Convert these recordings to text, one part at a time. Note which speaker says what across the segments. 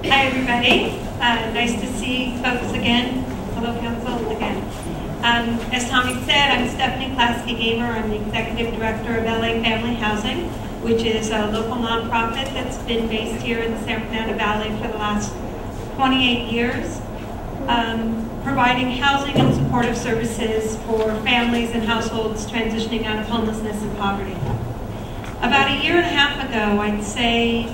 Speaker 1: Hi, everybody. Nice to see folks again. Hello, Council, again. As Tommy said, I'm Stephanie Klasky-Gamer. I'm the Executive Director of LA Family Housing, which is a local nonprofit that's been based here in the San Fernando Valley for the last 28 years, providing housing and supportive services for families and households transitioning out of homelessness and poverty. About a year and a half ago, I'd say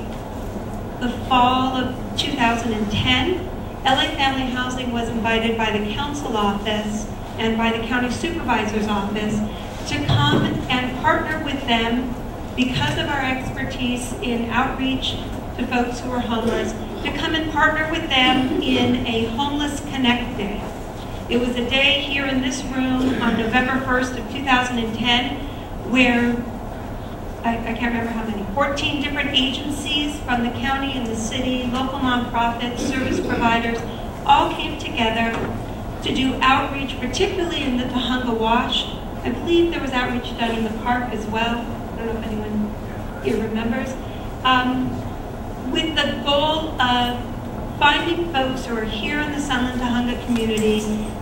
Speaker 1: the fall of 2010, LA Family Housing was invited by the council office and by the county supervisor's office to come and partner with them because of our expertise in outreach to folks who are homeless, to come and partner with them in a Homeless Connect Day. It was a day here in this room on November 1st of 2010 where I can't remember how many, 14 different agencies from the county and the city, local nonprofits, service providers, all came together to do outreach, particularly in the Tujunga Wash. I believe there was outreach done in the park as well. I don't know if anyone here remembers. With the goal of finding folks who are here in the Sunland Tujunga community,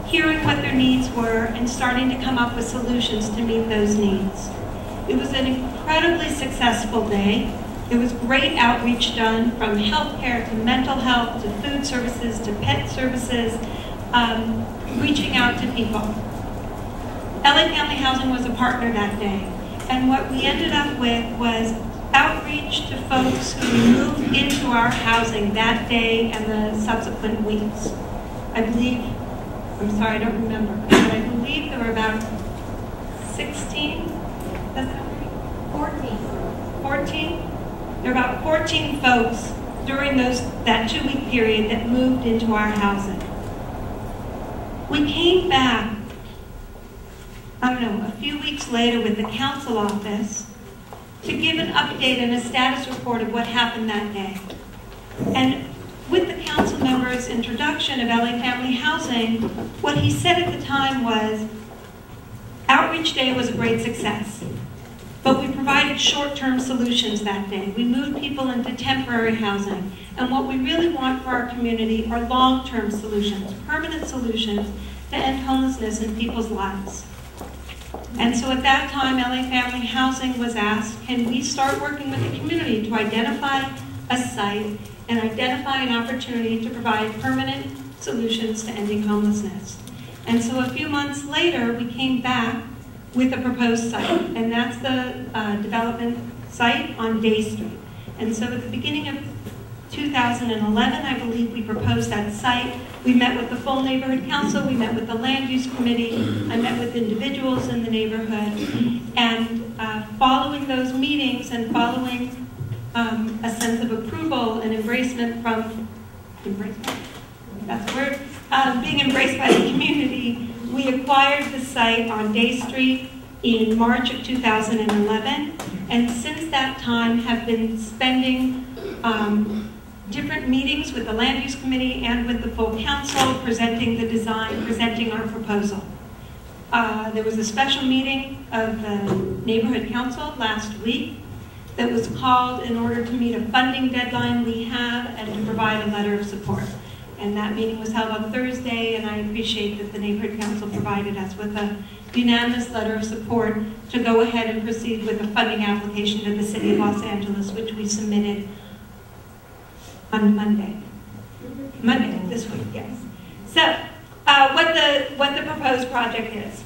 Speaker 1: hearing what their needs were, and starting to come up with solutions to meet those needs. It was an incredibly successful day. There was great outreach done from healthcare to mental health to food services to pet services, reaching out to people. LA Family Housing was a partner that day. And what we ended up with was outreach to folks who moved into our housing that day and the subsequent weeks. I believe, I'm sorry, I don't remember, but I believe there were about 16, that's how many? 14? There were about 14 folks during that 2-week period that moved into our housing. We came back, I don't know, a few weeks later with the council office to give an update and a status report of what happened that day. And with the council member's introduction of LA Family Housing, what he said at the time was, Outreach Day was a great success, but we provided short-term solutions that day. We moved people into temporary housing, and what we really want for our community are long-term solutions, permanent solutions to end homelessness in people's lives. And so at that time, LA Family Housing was asked, can we start working with the community to identify a site and identify an opportunity to provide permanent solutions to ending homelessness? And so a few months later, we came back with a proposed site, and that's the development site on Day Street. And so at the beginning of 2011, I believe we proposed that site. We met with the full neighborhood council, we met with the land use committee, I met with individuals in the neighborhood, and following those meetings and following a sense of approval and embracement from, that's the word, being embraced by the community, we acquired the site on Day Street in March of 2011, and since that time have been spending different meetings with the land use committee and with the full council, presenting the design, presenting our proposal. There was a special meeting of the neighborhood council last week that was called in order to meet a funding deadline we have and to provide a letter of support. And that meeting was held on Thursday, and I appreciate that the neighborhood council provided us with a unanimous letter of support to go ahead and proceed with a funding application to the City of Los Angeles, which we submitted on Monday this week, yes. So, what the proposed project is.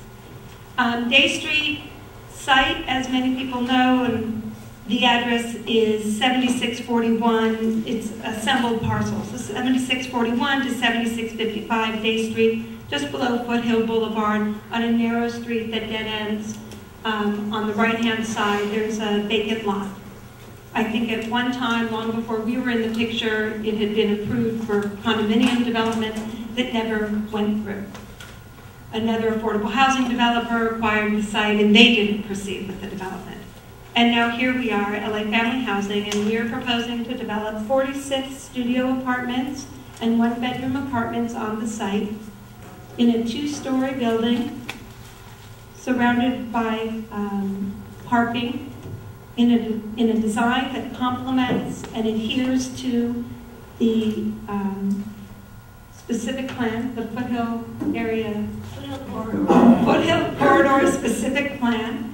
Speaker 1: Day Street site, as many people know, and the address is 7641, it's assembled parcels, so 7641 to 7655 Day Street, just below Foothill Boulevard, on a narrow street that dead ends. On the right-hand side, there's a vacant lot. I think at one time, long before we were in the picture, it had been approved for condominium development that never went through. Another affordable housing developer acquired the site and they didn't proceed with the development. And now here we are at LA Family Housing, and we are proposing to develop 46 studio apartments and 1-bedroom apartments on the site in a 2-story building surrounded by parking in a design that complements and adheres to the specific plan, the foothill area, foothill corridor specific plan,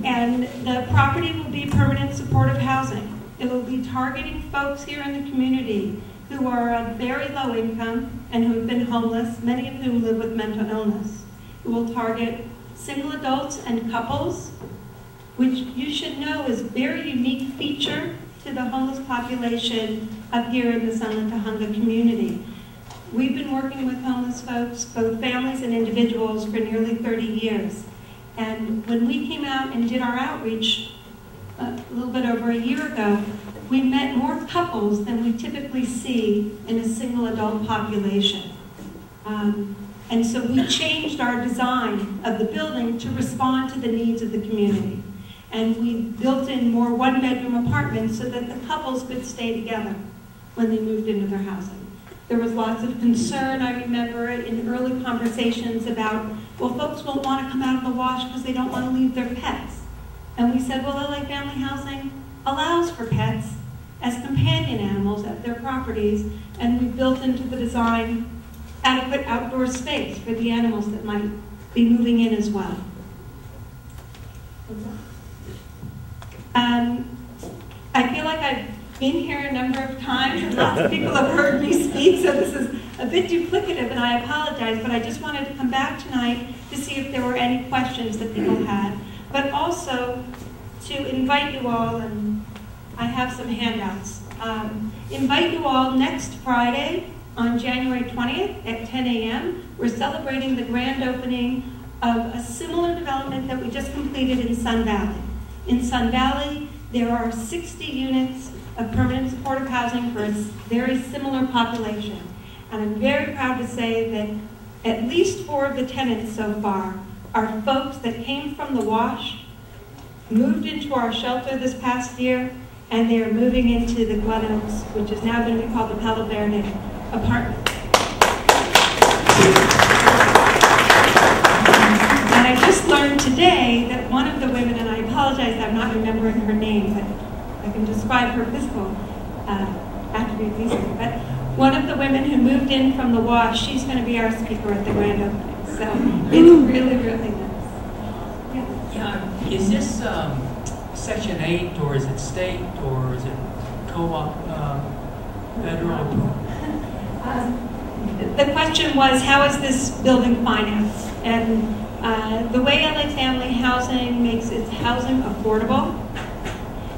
Speaker 1: and the property will be permanent supportive housing. It will be targeting folks here in the community who are of very low income and who have been homeless, many of whom live with mental illness. It will target single adults and couples, which you should know is a very unique feature to the homeless population up here in the Sunland Tujunga community. We've been working with homeless folks, both families and individuals, for nearly 30 years. And when we came out and did our outreach a little bit over a year ago, we met more couples than we typically see in a single adult population. And so we changed our design of the building to respond to the needs of the community. And we built in more one-bedroom apartments so that the couples could stay together when they moved into their housing. There was lots of concern, I remember, in early conversations about, well, folks won't want to come out of the wash because they don't want to leave their pets. And we said, well, LA Family Housing allows for pets as companion animals at their properties, and we built into the design adequate outdoor space for the animals that might be moving in as well. I feel like I've been here a number of times, and lots of people have heard me speak, so this is a bit duplicative, and I apologize, but I just wanted to come back tonight to see if there were any questions that people had, but also to invite you all, and I have some handouts, invite you all next Friday on January 20th at 10 a.m. We're celebrating the grand opening of a similar development that we just completed in Sun Valley. In Sun Valley, there are 60 units of permanent supportive housing for a very similar population. And I'm very proud to say that at least 4 of the tenants so far are folks that came from the wash, moved into our shelter this past year, and they are moving into the Glen Oaks, which is now going to be called the Palo Verde apartment. And I just learned today that one of the women, and I apologize I'm not remembering her name, but I can describe her physical attributes easily, but one of the women who moved in from the wash, she's going to be our speaker at the grand opening. So it's really, really nice.
Speaker 2: Yeah, is this Section 8, or is it state, or is it co-op, federal?
Speaker 1: The question was, how is this building financed? And the way LA Family Housing makes its housing affordable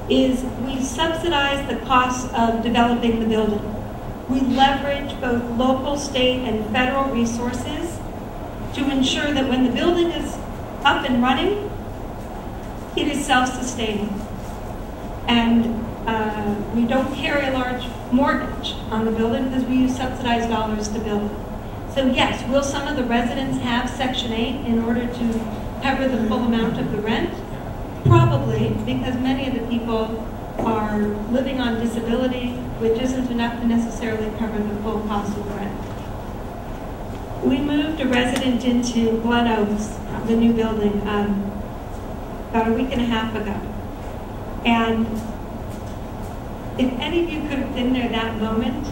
Speaker 1: is we subsidize the cost of developing the building. We leverage both local, state, and federal resources to ensure that when the building is up and running, it is self-sustaining. And we don't carry a large mortgage on the building because we use subsidized dollars to build it. So yes, will some of the residents have Section 8 in order to cover the full amount of the rent? Probably, because many of the people are living on disability, which isn't enough to necessarily cover the full cost of rent. We moved a resident into Glen Oaks, the new building, about a week and a half ago. And if any of you could have been there that moment,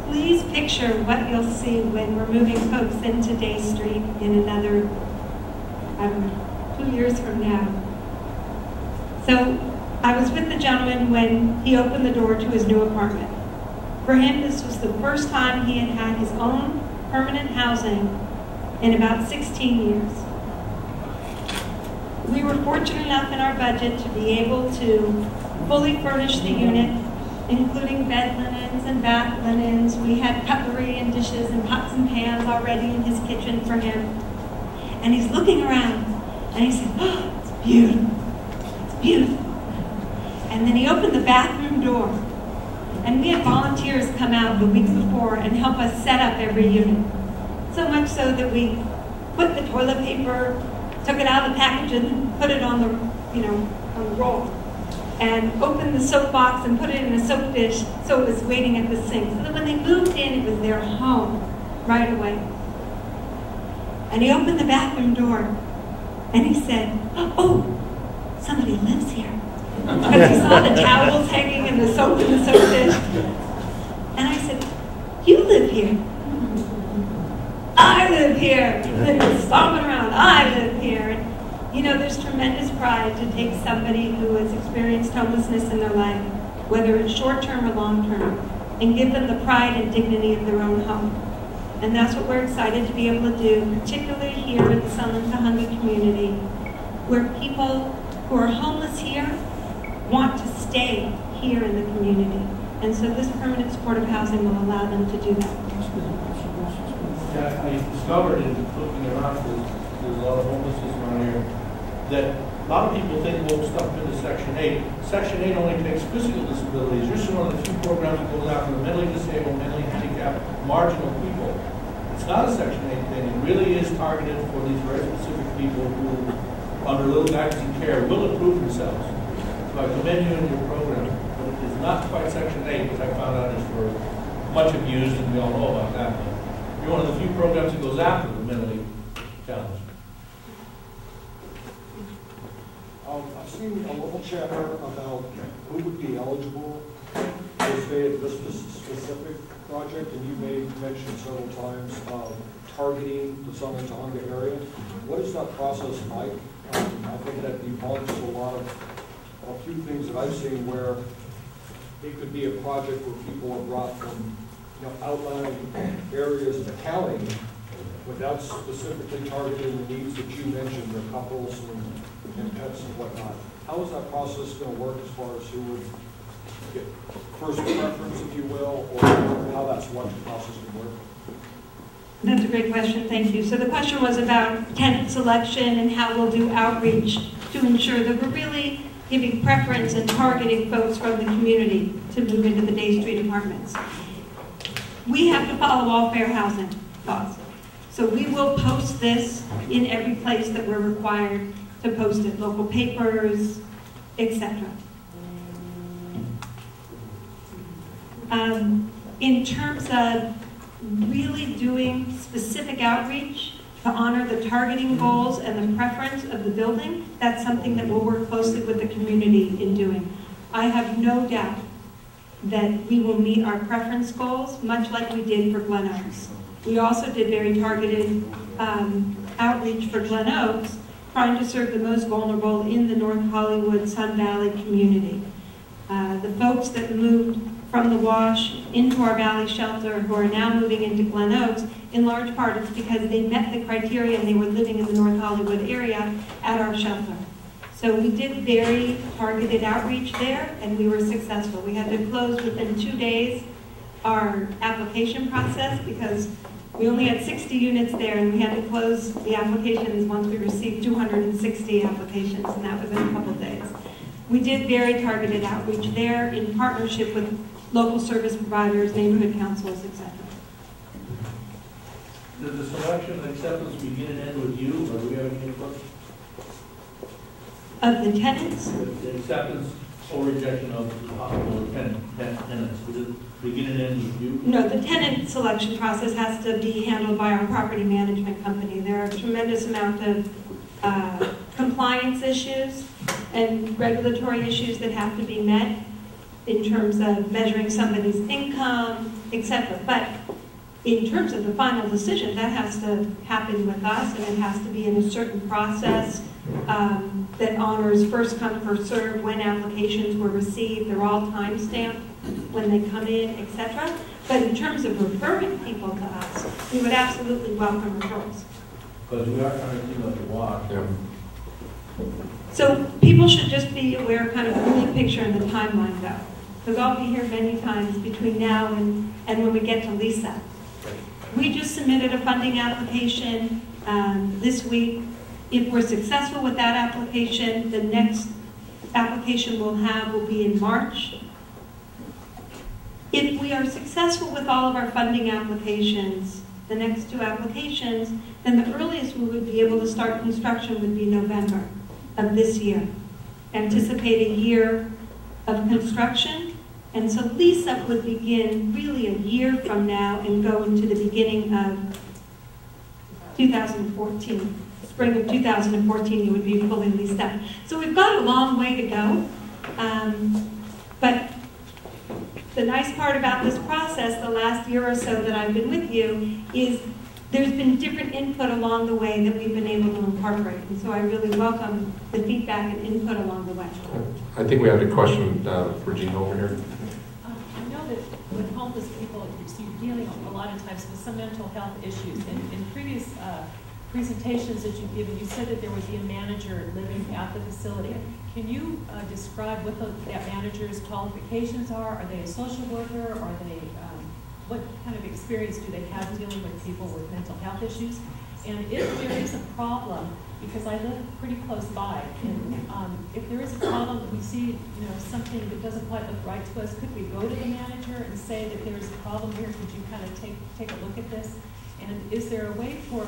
Speaker 1: please picture what you'll see when we're moving folks into Day Street in another, I don't know, 2 years from now. So I was with the gentleman when he opened the door to his new apartment. For him, this was the first time he had had his own permanent housing in about 16 years. We were fortunate enough in our budget to be able to fully furnish the unit, including bed linens and bath linens. We had cutlery and dishes and pots and pans already in his kitchen for him. And he's looking around and he said, oh, it's beautiful, it's beautiful. And then he opened the bathroom door, and we had volunteers come out the week before and help us set up every unit. So much so that we put the toilet paper, took it out of the package and put it on the, on the roll. And opened the soap box and put it in a soap dish so it was waiting at the sink. So that when they moved in, it was their home right away. And he opened the bathroom door and he said, oh, somebody lives here. because he saw the towels hanging and the soap in the soap dish. And I said, "You live here." "I live here." And he was stomping around, "I live here." And, you know, there's tremendous pride to take somebody who has experienced homelessness in their life, whether it's short-term or long-term, and give them the pride and dignity of their own home. And that's what we're excited to be able to do, particularly here in the Sunland Kahunga community, where people who are homeless here want to stay here in the community. And so this permanent supportive housing will allow them to do that.
Speaker 3: Yeah, I discovered in looking around, there's a lot of homelessness around here, that a lot of people think we'll stuff into Section 8. Section 8 only takes physical disabilities. You're just one of the few programs that goes after the mentally disabled, mentally handicapped, marginal people. It's not a Section 8 thing. It really is targeted for these very specific people who, under little guidance and care, will improve themselves. So I commend you in your program, but it is not quite Section 8, which I found out is for much abused, and we all know about that. But you're one of the few programs that goes after the mentally challenged.
Speaker 4: I've seen a little chatter about who would be eligible to stay at this specific project, and you made mention several times of targeting the Sunland Kahunga area. What is that process like? I think that debunks a few things that I've seen where it could be a project where people are brought from outlying areas of the county without specifically targeting the needs that you mentioned, the couples and pets and whatnot. How is that process going to work as far as who would get first preference, if you will, or how that selection process would work?
Speaker 1: That's a great question, thank you. So the question was about tenant selection and how we'll do outreach to ensure that we're really giving preference and targeting folks from the community to move into the Day Street apartments. We have to follow all fair housing laws. So we will post this in every place that we're required to post it, local papers, etc. In terms of really doing specific outreach to honor the targeting goals and the preference of the building, that's something that we'll work closely with the community in doing. I have no doubt that we will meet our preference goals, much like we did for Glen Oaks. We also did very targeted outreach for Glen Oaks, trying to serve the most vulnerable in the North Hollywood, Sun Valley community. The folks that moved from the Wash into our Valley shelter who are now moving into Glen Oaks, in large part it's because they met the criteria and they were living in the North Hollywood area at our shelter. So we did very targeted outreach there and we were successful. We had to close within 2 days our application process because we only had 60 units there and we had to close the applications once we received 260 applications, and that was in a couple days. We did very targeted outreach there in partnership with local service providers, neighborhood councils, etc.
Speaker 3: Does the selection and acceptance begin and end with you, or do we have any input?
Speaker 1: Of the tenants?
Speaker 3: The acceptance or rejection of tenants, does it begin and end with you?
Speaker 1: No, the tenant selection process has to be handled by our property management company. There are a tremendous amount of compliance issues and regulatory issues that have to be met in terms of measuring somebody's income, etc. But in terms of the final decision, that has to happen with us, and it has to be in a certain process that honors first come, first served, when applications were received. They're all time-stamped when they come in, etc. But in terms of referring people to us, we would absolutely welcome referrals.
Speaker 3: Because we are trying to think of the walk. Yeah.
Speaker 1: So people should just be aware kind of the big picture and the timeline, though. Because I'll be here many times between now and when we get to Lisa. We just submitted a funding application this week. If we're successful with that application, the next application we'll have will be in March. If we are successful with all of our funding applications, the next 2 applications, then the earliest we would be able to start construction would be November of this year. Anticipate a year of construction, and so lease-up would begin really a year from now and go into the beginning of 2014. Spring of 2014, you would be fully leased up. So we've got a long way to go, But the nice part about this process, the last year or so that I've been with you, is there's been different input along the way that we've been able to incorporate. And so I really welcome the feedback and input along the way.
Speaker 5: I think we have a question for Gina over here.
Speaker 6: I know that with homeless people, you're dealing a lot of times with some mental health issues. In previous presentations that you've given, you said that there would be a manager living at the facility. Can you describe what that manager's qualifications are? Are they a social worker? Are they, what kind of experience do they have dealing with people with mental health issues? And if there is a problem, because I live pretty close by, and if there is a problem that we see, something that doesn't quite look right to us, could we go to the manager and say that there's a problem here? Could you kind of take a look at this? And is there a way for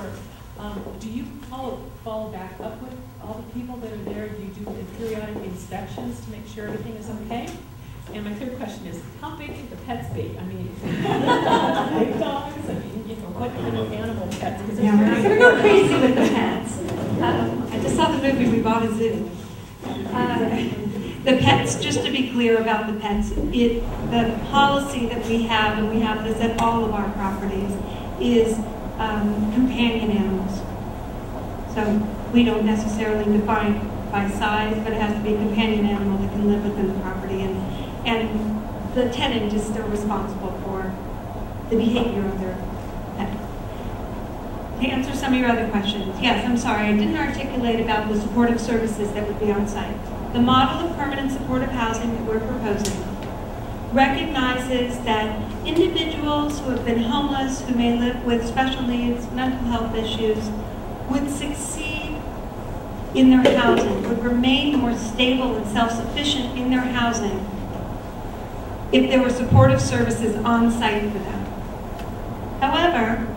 Speaker 6: do you follow back up with all the people that are there? Do you do the periodic inspections to make sure everything is okay? And my third question is, how big should the pets be? I mean, big dogs? I mean, what kind of animal pets? Because
Speaker 1: Yeah, we're not going to go crazy with the pets. I just saw the movie, we bought a zoo. The pets, just to be clear about the pets, the policy that we have, and we have this at all of our properties, is companion animals. So we don't necessarily define by size, but it has to be a companion animal that can live within the property. And the tenant is still responsible for the behavior of their pet. To answer some of your other questions, yes, I'm sorry, I didn't articulate about the supportive services that would be on site. The model of permanent supportive housing that we're proposing recognizes that individuals who have been homeless, who may live with special needs, mental health issues, would succeed in their housing, would remain more stable and self-sufficient in their housing if there were supportive services on site for them. However,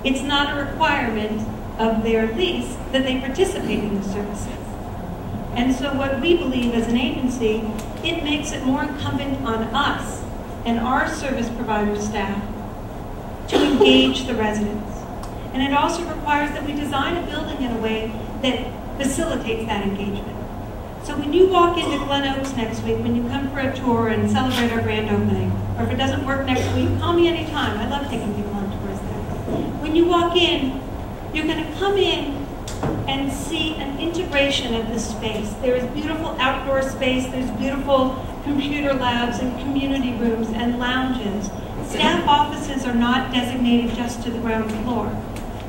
Speaker 1: it's not a requirement of their lease that they participate in the services. And so what we believe as an agency, it makes it more incumbent on us and our service provider staff to engage the residents. And it also requires that we design a building in a way that facilitates that engagement. So when you walk into Glen Oaks next week, when you come for a tour and celebrate our grand opening, or if it doesn't work next week, call me anytime. I love taking people on tours there. When you walk in, you're going to come in and see an integration of the space. There is beautiful outdoor space, there's beautiful computer labs and community rooms and lounges. Staff offices are not designated just to the ground floor.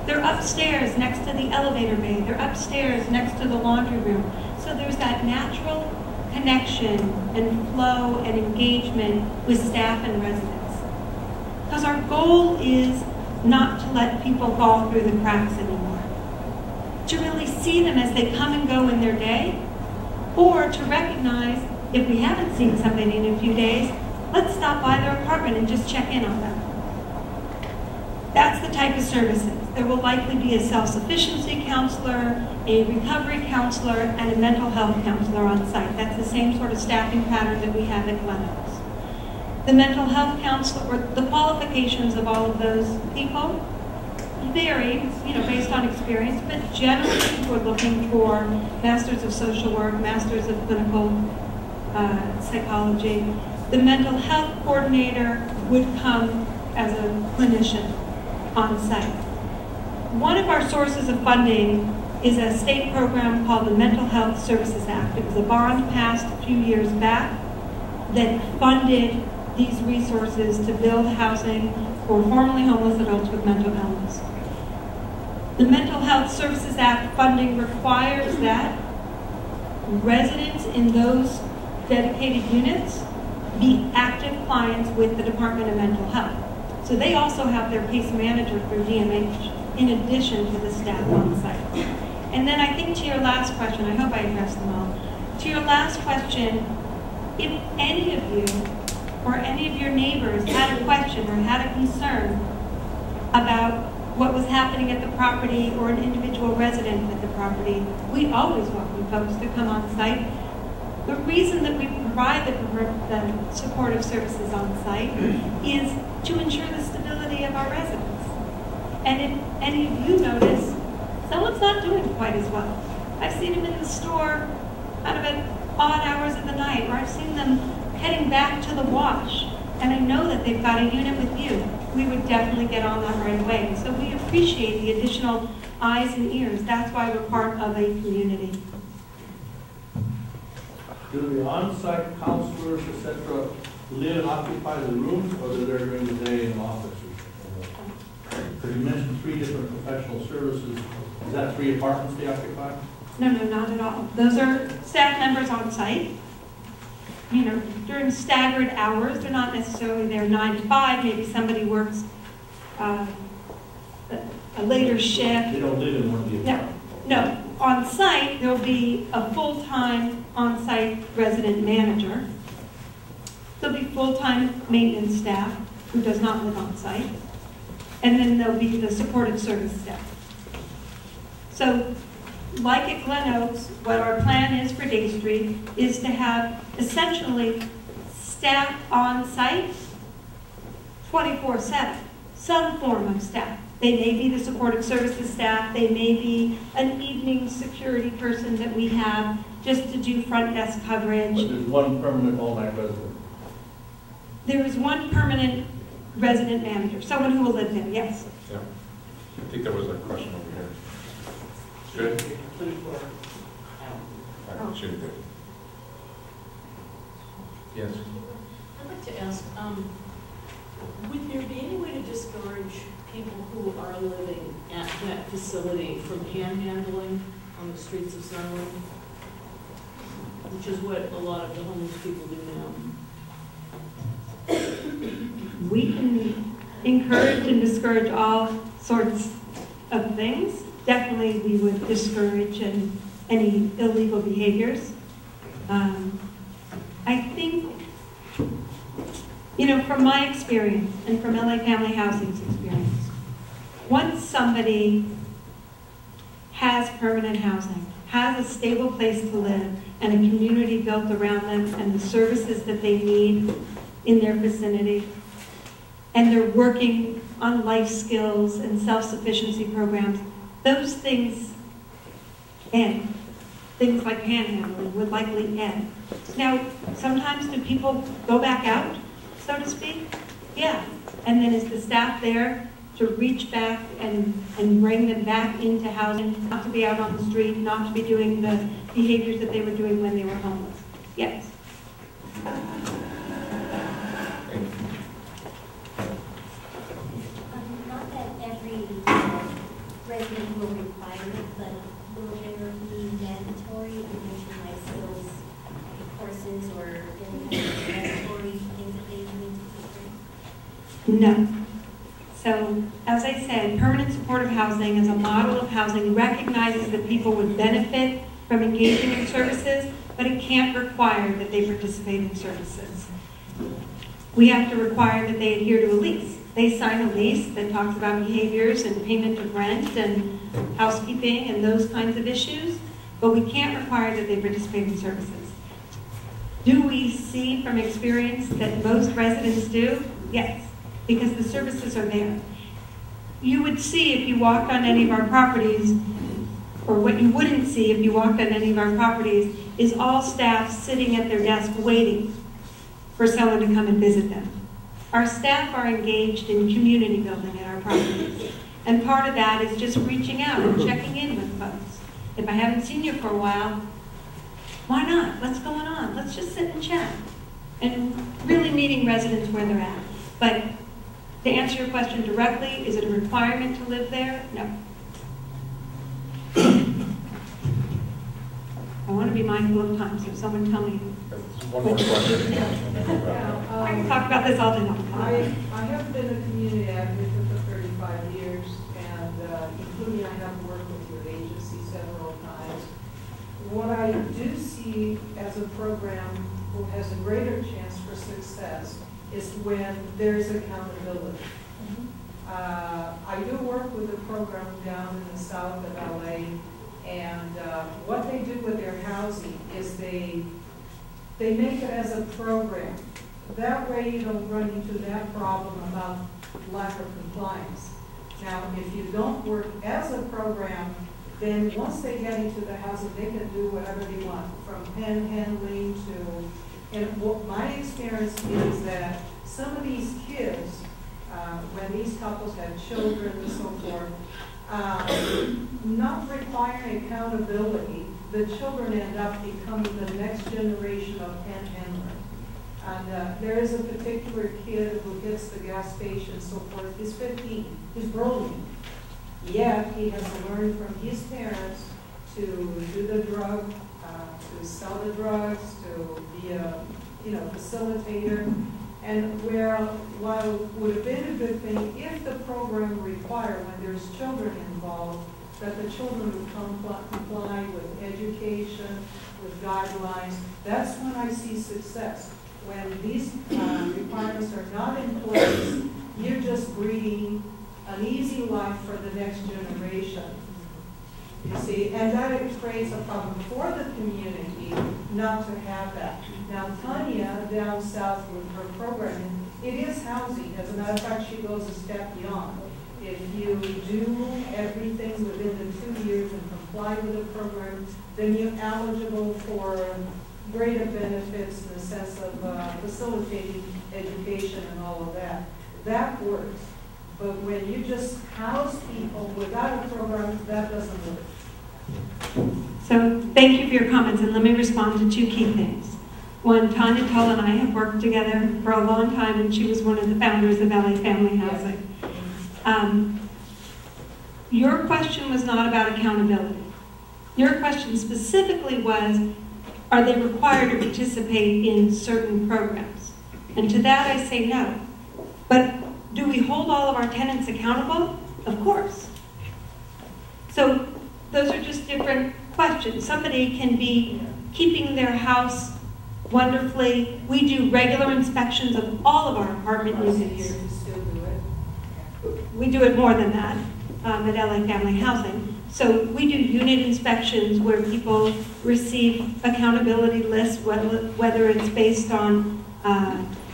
Speaker 1: They're upstairs next to the elevator bay. They're upstairs next to the laundry room. So there's that natural connection and flow and engagement with staff and residents. Because our goal is not to let people fall through the cracks anymore. To really see them as they come and go in their day, or to recognize if we haven't seen somebody in a few days, let's stop by their apartment and just check in on them. That's the type of services. There will likely be a self-sufficiency counselor, a recovery counselor, and a mental health counselor on site. That's the same sort of staffing pattern that we have at Glen Oaks. The mental health counselor, or the qualifications of all of those people vary, based on experience, but generally we're looking for masters of social work, masters of clinical psychology. The mental health coordinator would come as a clinician on site. One of our sources of funding is a state program called the Mental Health Services Act. It was a bond passed a few years back that funded these resources to build housing for formerly homeless adults with mental illness. The Mental Health Services Act funding requires that residents in those dedicated units be active clients with the Department of Mental Health. So they also have their case manager through DMH in addition to the staff on site. And then I think to your last question, I hope I addressed them all. To your last question, if any of you or any of your neighbors had a question or had a concern about what was happening at the property or an individual resident at the property, we always welcome folks to come on site. The reason that we provide the supportive services on site is to ensure the stability of our residents. And if any of you notice, someone's not doing quite as well. I've seen them in the store kind of at odd hours of the night, or I've seen them heading back to the wash, and I know that they've got a unit with you, we would definitely get on that right away. So we appreciate the additional eyes and ears. That's why we're part of a community.
Speaker 3: Do the on-site counselors, et cetera, live and occupy the rooms, or are they there during the day in offices? Because you mentioned 3 different professional services. Is that 3 apartments they occupy?
Speaker 1: No, not at all. Those are staff members on site. You know, during staggered hours, they're not necessarily there 9 to 5. Maybe somebody works a later shift.
Speaker 3: They don't live in one of the apartments?
Speaker 1: No. On site, there'll be a full-time on-site resident manager. There'll be full-time maintenance staff who does not live on site. And then there'll be the supportive service staff. So, like at Glen Oaks, what our plan is for Day Street is to have essentially staff on site 24/7, some form of staff. They may be the supportive services staff, they may be an evening security person that we have just to do front desk coverage.
Speaker 3: But there's one permanent all-night resident.
Speaker 1: There is one permanent resident manager, someone who will live there, yes.
Speaker 5: Yeah. I think there was a question over here. Good? She did. Yes.
Speaker 7: I'd like to ask, would there be any way to discourage people who are living at that facility from panhandling on the streets of Sunland? Which is what a lot of the homeless people do now.
Speaker 1: We can encourage and discourage all sorts of things. Definitely we would discourage any illegal behaviors. I think, you know, from my experience and from LA Family Housing's experience, once somebody has permanent housing, has a stable place to live, and a community built around them, and the services that they need in their vicinity, and they're working on life skills and self-sufficiency programs, those things end. Things like panhandling would likely end. Now, sometimes do people go back out, so to speak? Yeah. And then is the staff there to reach back and bring them back into housing, not to be out on the street, not to be doing the behaviors that they were doing when they were homeless? Yes.
Speaker 8: Not that every resident will require it, but will there be mandatory information life skills courses or any kind of mandatory things that they need to take?
Speaker 1: No. So, as I said, permanent supportive housing as a model of housing recognizes that people would benefit from engaging in services, but it can't require that they participate in services. We have to require that they adhere to a lease. They sign a lease that talks about behaviors and payment of rent and housekeeping and those kinds of issues, but we can't require that they participate in services. Do we see from experience that most residents do? Yes, because the services are there. You would see if you walked on any of our properties, or what you wouldn't see if you walked on any of our properties, is all staff sitting at their desk waiting for someone to come and visit them. Our staff are engaged in community building at our properties. And part of that is just reaching out and checking in with folks. If I haven't seen you for a while, why not? What's going on? Let's just sit and chat. And really meeting residents where they're at. But to answer your question directly, is it a requirement to live there? No. I want to be mindful of time, so someone tell me.
Speaker 5: One more question.
Speaker 1: I can talk about this all day long.
Speaker 9: I have been a community advocate for 35 years, and including I have worked with your agency several times. What I do see as a program who has a greater chance for success is when there's accountability. I do work with a program down in the south of LA, and what they do with their housing is they make it as a program. That way you don't run into that problem about lack of compliance. Now, if you don't work as a program, then once they get into the housing, they can do whatever they want, from panhandling to, and what my experience is that some of these kids, when these couples have children and so forth, not requiring accountability, the children end up becoming the next generation of panhandlers. And there is a particular kid who hits the gas station and so forth. He's 15. He's brilliant. Yet he has learned from his parents to do the drug, to sell the drugs, to be a facilitator. And while it would have been a good thing if the program required, when there's children involved, that the children would comply with education, with guidelines, that's when I see success. When these requirements are not in place, you're just breeding an easy life for the next generation. You see, and that creates a problem for the community not to have that. Now, Tanya down south with her program, it is housing. As a matter of fact, she goes a step beyond. If you do everything within the 2 years and comply with the program, then you're eligible for greater benefits in the sense of facilitating education and all of that. That works. But when you just house people without a program, that doesn't work.
Speaker 1: So thank you for your comments, and let me respond to two key things. One, Tanya Tull and I have worked together for a long time, and she was one of the founders of LA Family Housing. Your question was not about accountability. Your question specifically was, are they required to participate in certain programs? And to that I say no. But do we hold all of our tenants accountable? Of course. So those are just different questions. Somebody can be keeping their house wonderfully. We do regular inspections of all of our apartment units. We do it more than that at LA Family Housing. So we do unit inspections where people receive accountability lists, whether it's based on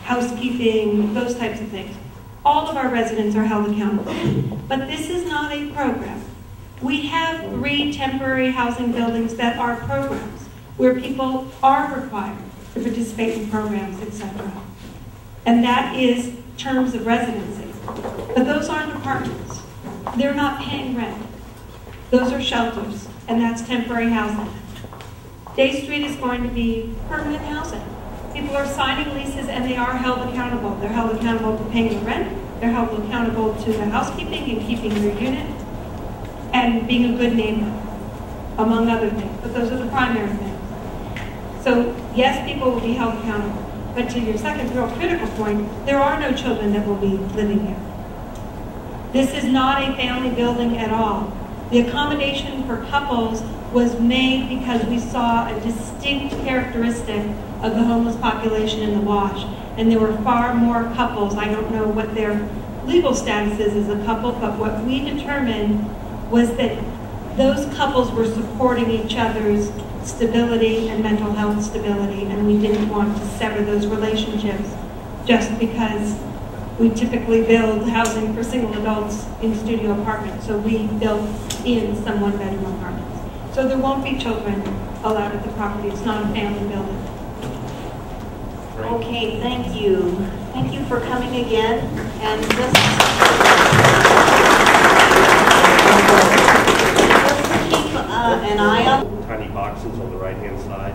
Speaker 1: housekeeping, those types of things. All of our residents are held accountable. But this is not a program. We have 3 temporary housing buildings that are programs where people are required to participate in programs, etc. And that is terms of residency. But those aren't apartments. They're not paying rent. Those are shelters, and that's temporary housing. Day Street is going to be permanent housing. People are signing leases and they are held accountable. They're held accountable to paying the rent. They're held accountable to the housekeeping and keeping their unit and being a good neighbor, among other things. But those are the primary things. So yes, people will be held accountable. But to your second real critical point, there are no children that will be living here. This is not a family building at all. The accommodation for couples was made because we saw a distinct characteristic of the homeless population in the Wash. And there were far more couples. I don't know what their legal status is as a couple, but what we determined was that those couples were supporting each other's stability and mental health stability, and we didn't want to sever those relationships just because we typically build housing for single adults in studio apartments, so we built in some one-bedroom apartments. So there won't be children allowed at the property. It's not a family building.
Speaker 10: Okay, thank you. Thank you for coming again. And just keep an eye on
Speaker 11: tiny boxes on the right-hand side.